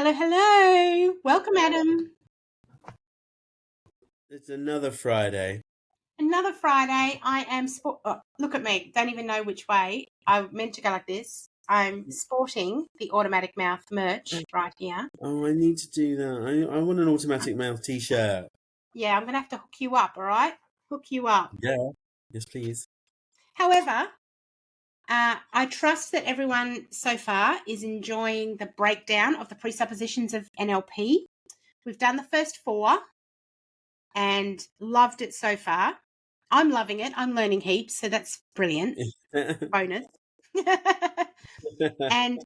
Hello, hello. Welcome, Adam. It's another Friday. Another Friday. I am look at me. Don't even know which way. I meant to go like this. I'm sporting the automatic mouth merch right here. Oh, I need to do that. I want an automatic mouth t-shirt. Yeah, I'm going to have to hook you up, all right? Hook you up. Yeah. Yes, please. However, I trust that everyone so far is enjoying the breakdown of the presuppositions of NLP. We've done the first 4 and loved it so far. I'm loving it. I'm learning heaps, so that's brilliant. Bonus. And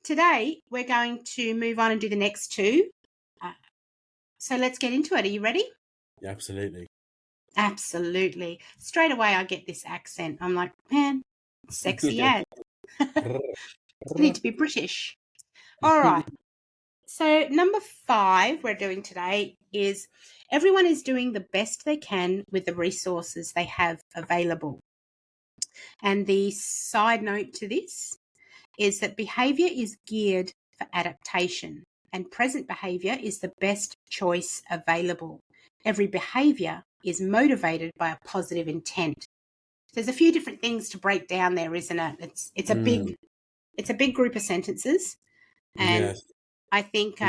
today we're going to move on and do the next 2. So let's get into it. Are you ready? Yeah, absolutely. Absolutely. Straight away I get this accent. I'm like, man, sexy ad. I need to be British. All right. So number 5 we're doing today is everyone is doing the best they can with the resources they have available. And the side note to this is that behaviour is geared for adaptation, and present behaviour is the best choice available. Every behaviour is motivated by a positive intent. There's a few different things to break down there, isn't it? It's a big group of sentences, and Yes. I think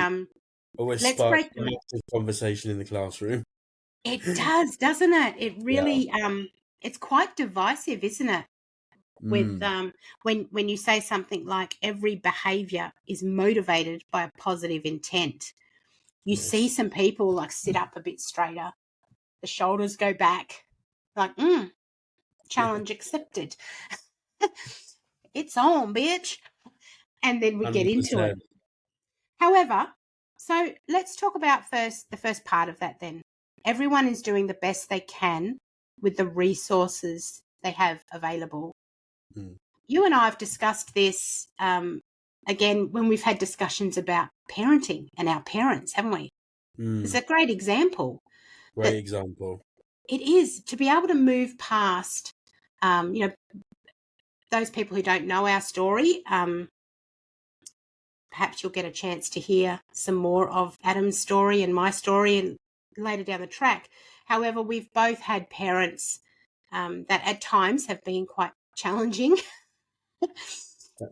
Always let's sparks break a them. massive conversation in the classroom. It does, doesn't it? It Yeah. really it's quite divisive, isn't it? With when you say something like every behavior is motivated by a positive intent, you see Yes. some people like sit up a bit straighter, the shoulders go back, like challenge accepted. It's on, bitch. And then we get into it. 100%. However, so let's talk about the first part of that then. Everyone is doing the best they can with the resources they have available. You and I have discussed this again when we've had discussions about parenting and our parents, haven't we? It's a great example. Great example. It is to be able to move past, those people who don't know our story. Perhaps you'll get a chance to hear some more of Adam's story and my story and later down the track. However, we've both had parents that at times have been quite challenging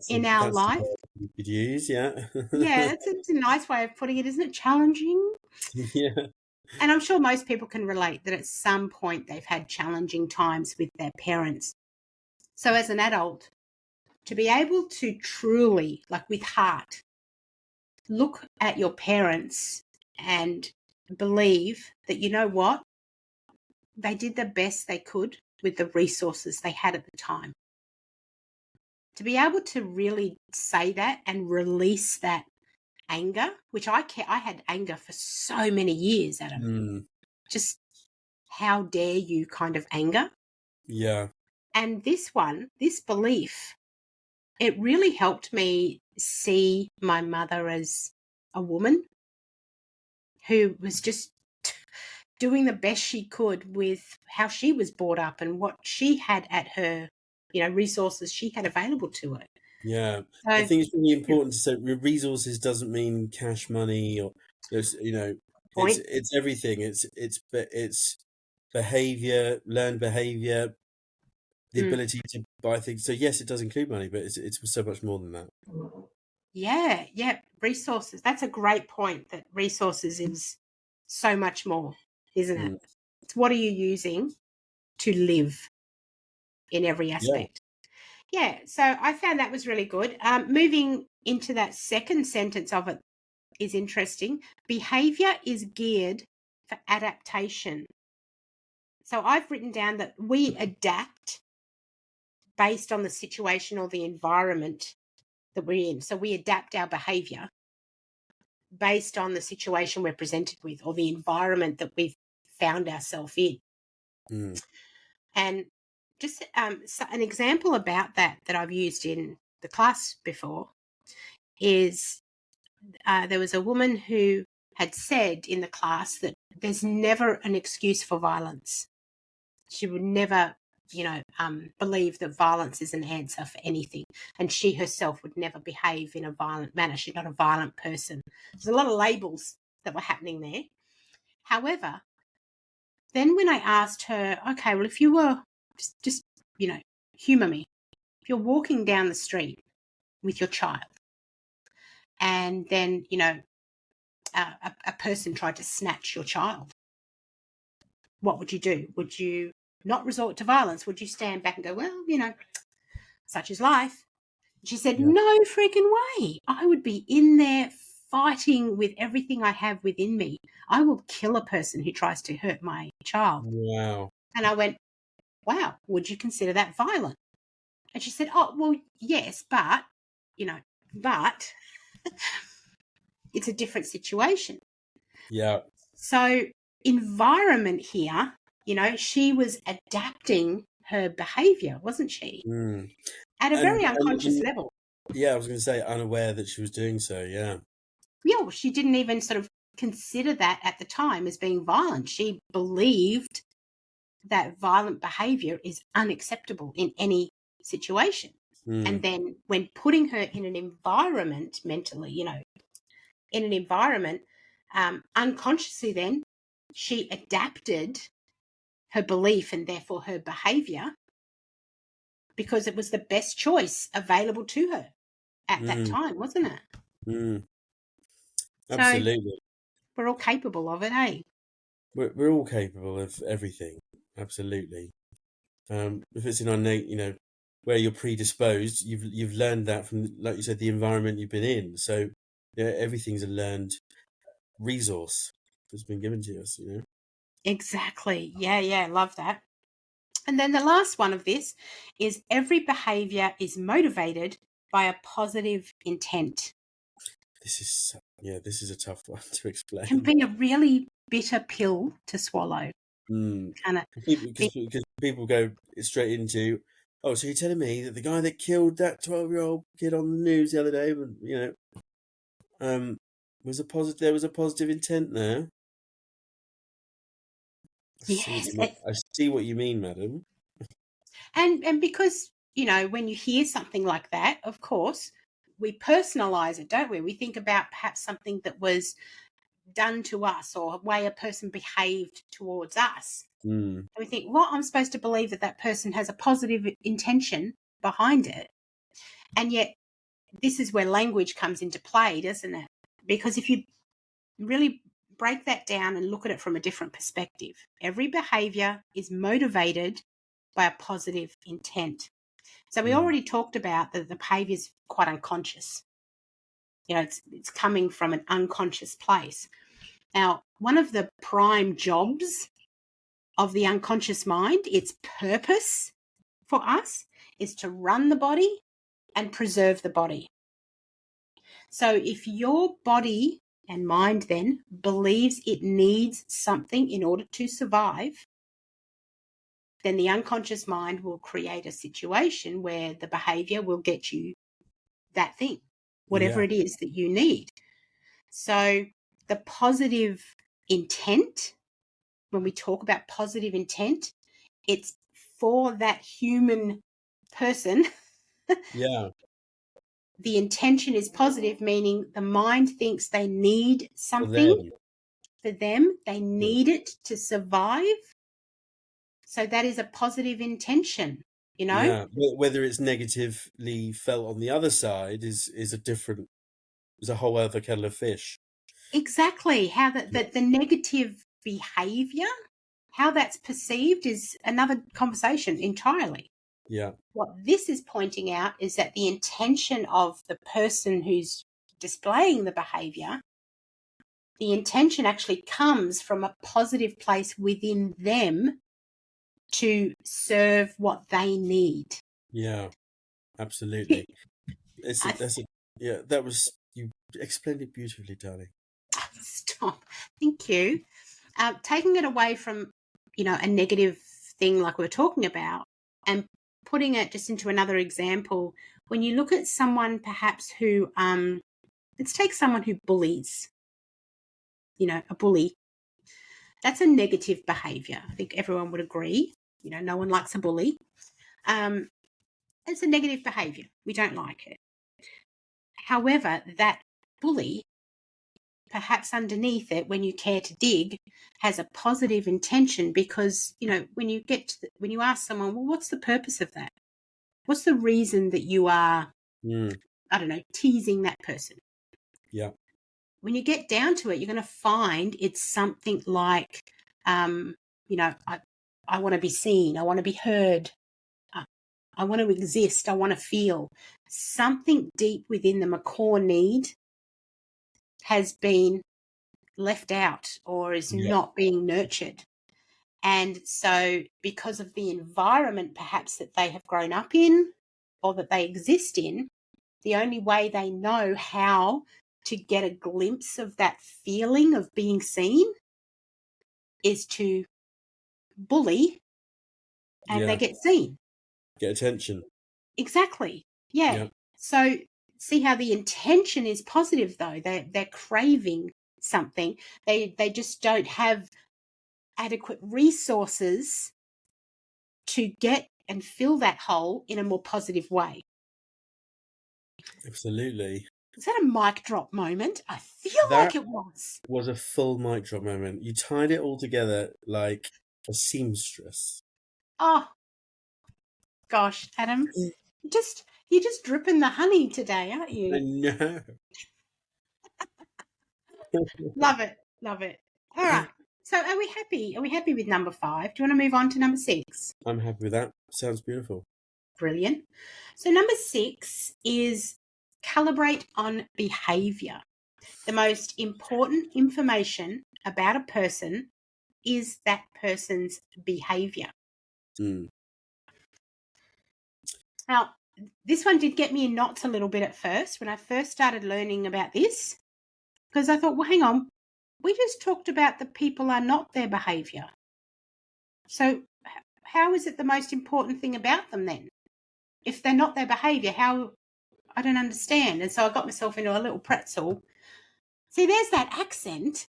in our That's the life. word you could use, yeah. Yeah, it's a nice way of putting it, isn't it? Challenging. Yeah. And I'm sure most people can relate that at some point they've had challenging times with their parents. So as an adult, to be able to truly, like with heart, look at your parents and believe that, you know what, they did the best they could with the resources they had at the time. To be able to really say that and release that anger, which I had anger for so many years, Adam. Just how dare you kind of anger. Yeah. And this belief, it really helped me see my mother as a woman who was just doing the best she could with how she was brought up and what she had at her, resources she had available to her. Yeah. So, I think it's really important to say resources doesn't mean cash money or there's point. it's everything. It's behavior, learned behavior, the ability to buy things. So yes, it does include money, but it's so much more than that. Yeah. Resources. That's a great point, that resources is so much more, isn't it? It's what are you using to live in every Yeah. aspect. Yeah, so I found that was really good. Moving into that second sentence of it is interesting. Behavior is geared for adaptation. So I've written down that we adapt based on the situation or the environment that we're in. So we adapt our behavior based on the situation we're presented with or the environment that we've found ourselves in. And just so an example about that I've used in the class before is there was a woman who had said in the class that there's never an excuse for violence. She would never believe that violence is an answer for anything. And she herself would never behave in a violent manner. She's not a violent person. There's a lot of labels that were happening there. However, then when I asked her, okay, well, if you were just humour me. If you're walking down the street with your child and then, a person tried to snatch your child, what would you do? Would you not resort to violence? Would you stand back and go, well, such is life? She said, Yeah. no freaking way. I would be in there fighting with everything I have within me. I will kill a person who tries to hurt my child. Wow. And I went, wow, would you consider that violent? And she said, oh, well, yes, but it's a different situation. Yeah. So environment here, she was adapting her behaviour, wasn't she? At a very unconscious level. Yeah, I was going to say unaware that she was doing so, yeah. Yeah, well, she didn't even sort of consider that at the time as being violent. She believed that violent behaviour is unacceptable in any situation. And then when putting her in an environment mentally, in an environment, unconsciously then, she adapted her belief and therefore her behaviour because it was the best choice available to her at that time, wasn't it? Absolutely. So we're all capable of it, eh? We're all capable of everything, absolutely. If it's in our innate, where you're predisposed, you've learned that from, like you said, the environment you've been in. So yeah, everything's a learned resource that's been given to us. Exactly. Yeah, love that. And then the last one of this is every behaviour is motivated by a positive intent. This is a tough one to explain. It can be a really bitter pill to swallow. Because people go straight into, oh, so you're telling me that the guy that killed that 12-year-old kid on the news the other day, there was a positive intent there. Yes. I see what you mean, madam. And because, when you hear something like that, of course, we personalise it, don't we? We think about perhaps something that was done to us or a way a person behaved towards us. And we think, well, I'm supposed to believe that person has a positive intention behind it. And yet this is where language comes into play, doesn't it? Because if you really break that down and look at it from a different perspective, every behaviour is motivated by a positive intent. So we already talked about that the behaviour is quite unconscious. It's coming from an unconscious place. Now, one of the prime jobs of the unconscious mind, its purpose for us, is to run the body and preserve the body. So if your body and mind then believes it needs something in order to survive, then the unconscious mind will create a situation where the behaviour will get you that thing, whatever it is that you need. So the positive intent, when we talk about positive intent, it's for that human person. Yeah. The intention is positive, meaning the mind thinks they need something for them. They need it to survive. So that is a positive intention, Yeah. Whether it's negatively felt on the other side is a whole other kettle of fish. Exactly. How the negative behaviour, how that's perceived is another conversation entirely. Yeah. What this is pointing out is that the intention of the person who's displaying the behaviour, the intention actually comes from a positive place within them to serve what they need. Yeah, absolutely. You explained it beautifully, darling. Stop. Thank you. Taking it away from, a negative thing like we were talking about and putting it just into another example, when you look at someone perhaps who, let's take someone who bullies, a bully. That's a negative behaviour. I think everyone would agree. no one likes a bully. It's a negative behaviour. We don't like it. However, that bully, perhaps underneath it, when you care to dig, has a positive intention because, when you ask someone, well, what's the purpose of that? What's the reason that you are, I don't know, teasing that person? Yeah. When you get down to it, you're going to find it's something like, I want to be seen. I want to be heard. I want to exist. I want to feel. Something deep within them, a core need, has been left out or is not being nurtured. And so because of the environment perhaps that they have grown up in or that they exist in, the only way they know how to get a glimpse of that feeling of being seen is to bully, and they get seen. Get attention. Exactly. Yeah. So see how the intention is positive, though. They're craving something. They just don't have adequate resources to get and fill that hole in a more positive way. Absolutely. Was that a mic drop moment? I feel like it was. Was a full mic drop moment. You tied it all together like a seamstress. Oh, gosh, Adam. You're just dripping the honey today, aren't you? I know. Love it. Love it. All right. So are we happy? Are we happy with number 5? Do you want to move on to number 6? I'm happy with that. Sounds beautiful. Brilliant. So number 6 is calibrate on behaviour. The most important information about a person is that person's behaviour. Now, this one did get me in knots a little bit at first when I first started learning about this, because I thought, well, hang on, we just talked about the people are not their behaviour. So how is it the most important thing about them then? If they're not their behaviour, how? I don't understand. And so I got myself into a little pretzel. See, there's that accent,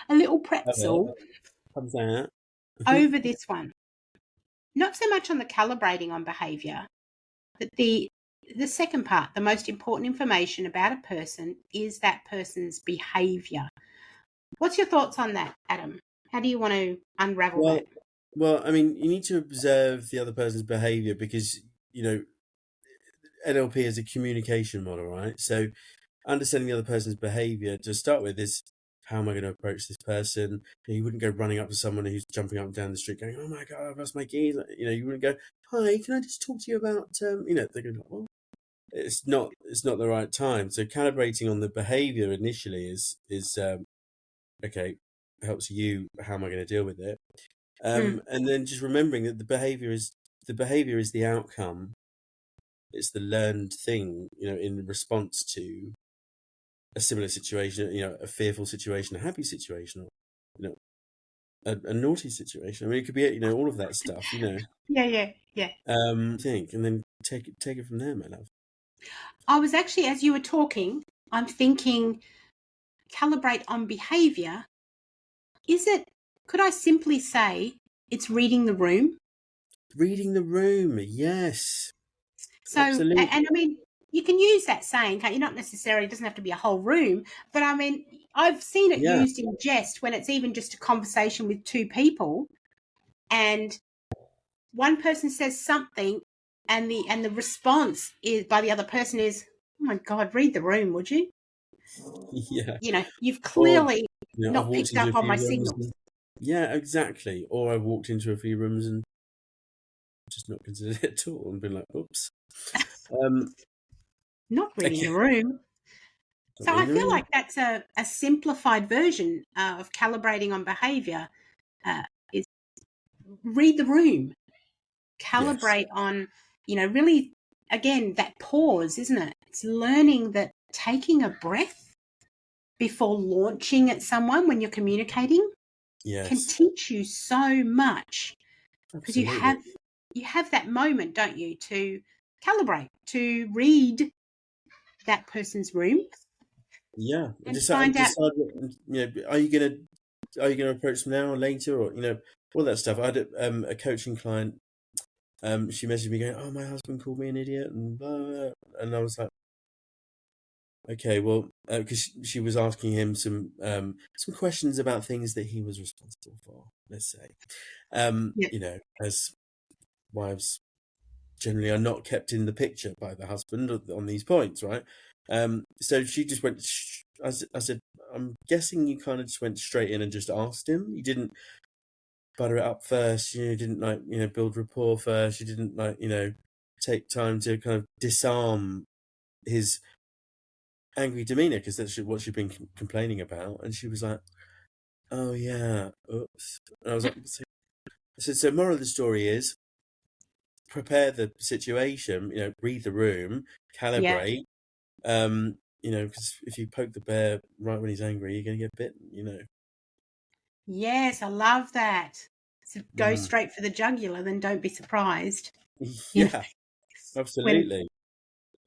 a little pretzel over this one. Not so much on the calibrating on behaviour, but the second part, the most important information about a person is that person's behaviour. What's your thoughts on that, Adam? How do you want to unravel that? Well, I mean, you need to observe the other person's behaviour because, NLP is a communication model, right? So understanding the other person's behaviour to start with is, how am I going to approach this person? You wouldn't go running up to someone who's jumping up and down the street going, oh my God, I've lost my keys. You wouldn't go, hi, can I just talk to you about, they're going to, well, it's not the right time. So calibrating on the behaviour initially is okay, helps you, how am I going to deal with it? And then just remembering that the behaviour is the outcome. It's the learned thing, in response to a similar situation, a fearful situation, a happy situation, or, a naughty situation. I mean, it could be, all of that stuff, Yeah. Think, and then take it from there, my love. I was actually, as you were talking, I'm thinking, calibrate on behaviour. Could I simply say it's reading the room? Reading the room, yes. So, absolutely. And I mean, you can use that saying, can't you? Not necessarily, it doesn't have to be a whole room, but I mean, I've seen it used in jest when it's even just a conversation with two people and one person says something and the response is by the other person is, oh my God, read the room, would you? Yeah. You've clearly not picked up on my signals. Yeah, exactly. Or I walked into a few rooms and just not considered it at all and been like, oops. Not reading the room. So I feel like that's a simplified version of calibrating on behaviour. Is read the room, calibrate on, really, again, that pause, isn't it? It's learning that taking a breath before launching at someone when you're communicating can teach you so much. Because you have that moment, don't you, to calibrate, to read that person's room. Yeah, and decide are you gonna approach them now or later, or all that stuff. I had a coaching client. She messaged me going, "Oh, my husband called me an idiot," and blah, blah, blah. And I was like, "Okay, well," because she was asking him some questions about things that he was responsible for. Let's say, Yeah. as wives generally are not kept in the picture by the husband on these points, right? So she just went. I said, "I'm guessing you kind of just went straight in and just asked him. You didn't butter it up first. You didn't build rapport first. You didn't take time to kind of disarm his angry demeanor, because that's what she'd been complaining about." And she was like, "Oh yeah, oops." And I was like, so moral of the story is, prepare the situation, read the room, Yeah. calibrate. Because if you poke the bear right when he's angry, you're going to get bitten. Yes, I love that. So go Mm. straight for the jugular, then don't be surprised. Yeah, When absolutely.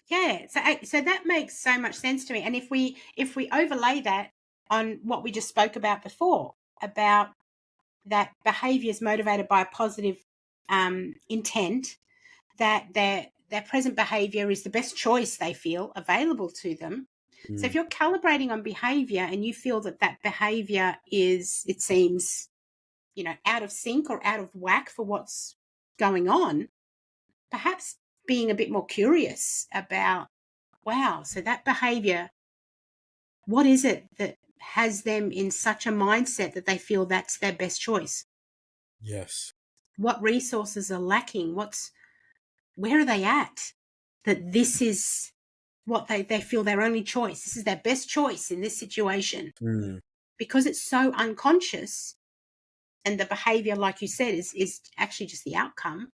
Yeah, so that makes so much sense to me. And if we overlay that on what we just spoke about before, about that behaviour is motivated by a positive intent, that their present behaviour is the best choice they feel available to them. So if you're calibrating on behaviour and you feel that behaviour is, it seems, out of sync or out of whack for what's going on, perhaps being a bit more curious about, wow, so that behavior, what is it that has them in such a mindset that they feel that's their best choice? Yes. What resources are lacking? Where are they at? That this is what they feel their only choice. This is their best choice in this situation. Mm. Because it's so unconscious, and the behavior, like you said, is actually just the outcome.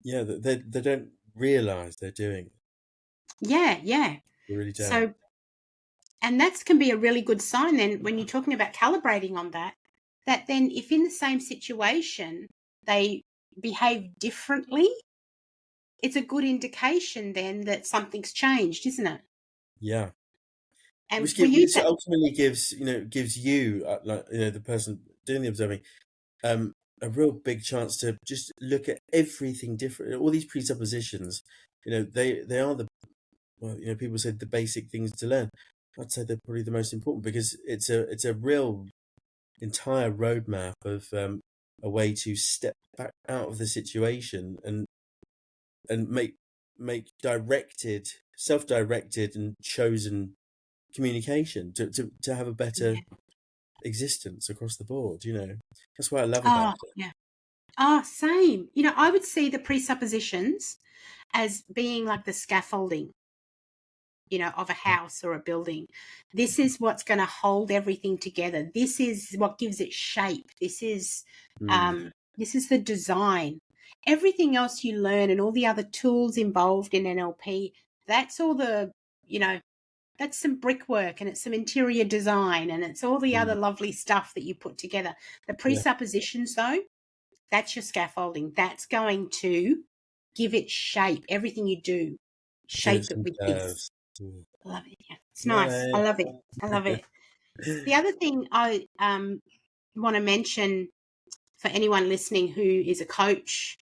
Yeah, they don't realize they're doing it. Yeah, yeah. They really don't. So, and that can be a really good sign then when you're talking about calibrating on that then if in the same situation they behave differently, it's a good indication then that something's changed, isn't it? Yeah. And we use Which that. ultimately gives you, the person doing the observing, a real big chance to just look at everything different. All these presuppositions, they are people say the basic things to learn. I'd say they're probably the most important, because it's a real entire roadmap of a way to step back out of the situation and make self-directed and chosen communication to have a better Yeah. existence across the board. That's what I love about Oh, it. yeah. Same. I would see the presuppositions as being like the scaffolding, of a house or a building. This is what's going to hold everything together. This is what gives it shape. Mm. This is the design. Everything else you learn and all the other tools involved in NLP, that's all that's some brickwork, and it's some interior design, and it's all the other lovely stuff that you put together. The Yeah, presuppositions, though, that's your scaffolding. That's going to give it shape. Everything you do, give it shape it some with this. curves. Mm. I love it. Yeah, it's nice. I Yay. love it. I love it. The other thing I want to mention for anyone listening who is a coach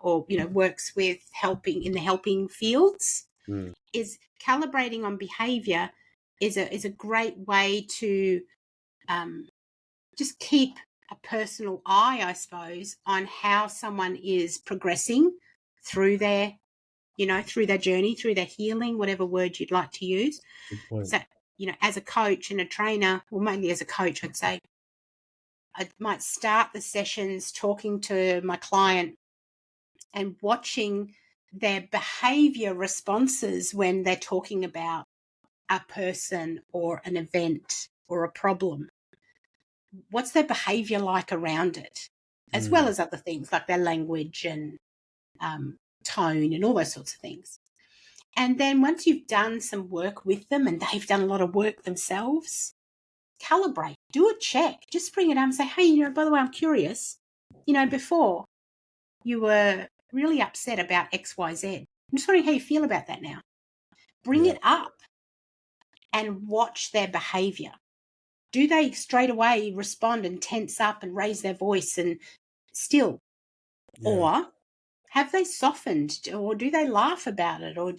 or works with helping in the helping fields Mm. is calibrating on behavior is a great way to just keep a personal eye, I suppose, on how someone is progressing through their through their journey, through their healing, whatever word you'd like to use. Good point. So, as a coach and a trainer, or mainly as a coach, I'd say, I might start the sessions talking to my client and watching their behavior responses when they're talking about a person or an event or a problem. What's their behavior like around it, as well Mm. as other things like their language and tone and all those sorts of things. And then once you've done some work with them and they've done a lot of work themselves, calibrate, do a check, just bring it up and say, hey, by the way, I'm curious, before you were really upset about XYZ. I'm just wondering how you feel about that now. Bring Yeah. it up and watch their behavior. Do they straight away respond and tense up and raise their voice and still? Yeah. Or have they softened, or do they laugh about it, or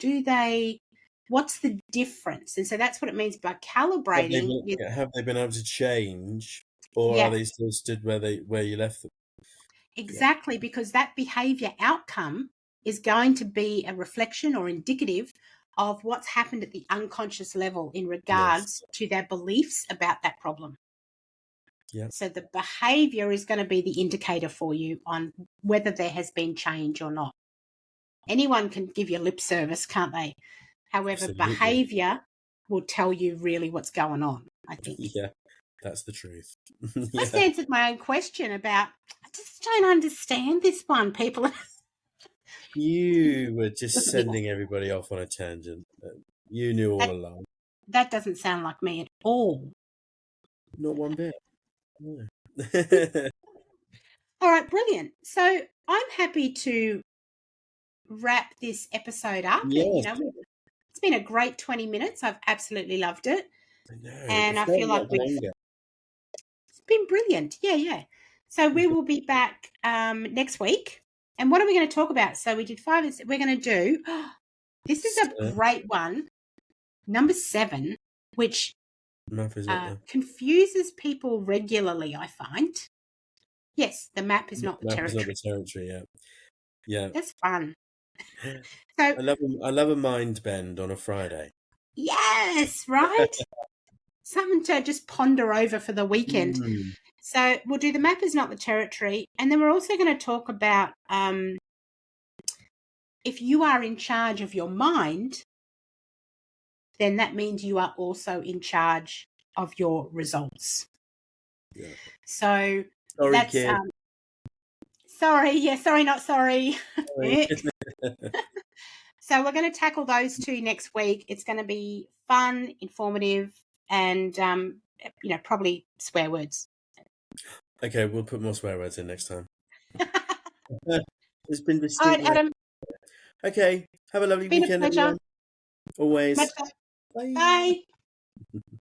what's the difference? And so that's what it means by calibrating. Have they been able to change, or are Yeah, they still stood where you left them? exactly, because that behavior outcome is going to be a reflection or indicative of what's happened at the unconscious level in regards to their beliefs about that problem. Yeah. So the behavior is going to be the indicator for you on whether there has been change or not. Anyone can give you lip service, can't they? However, Absolutely. behavior will tell you really what's going on, I think. Yeah, that's the truth. I just answered my own question about, I just don't understand this one, people. You were just sending everybody off on a tangent. You knew all along. That doesn't sound like me at all. Not one bit. No. All right, brilliant. So I'm happy to wrap this episode up. Yes. It's been a great 20 minutes. I've absolutely loved it. I know. And I feel like it's been brilliant. Yeah. So we will be back next week. And what are we going to talk about? So we did 5. We're going to do, this is a great one, number 7, which confuses people regularly, I find. Yes, the map is not the territory. Map is not the territory, yeah. That's fun. So I love a mind bend on a Friday. Yes, right? Something to just ponder over for the weekend. So we'll do the map is not the territory. And then we're also going to talk about if you are in charge of your mind, then that means you are also in charge of your results. Yeah. So sorry, that's kid. Sorry, not sorry. So we're going to tackle those 2 next week. It's going to be fun, informative, and probably swear words. Okay, we'll put more swear words in next time. It's been all right, Adam. Okay, have a lovely weekend, everyone. Always. Bye.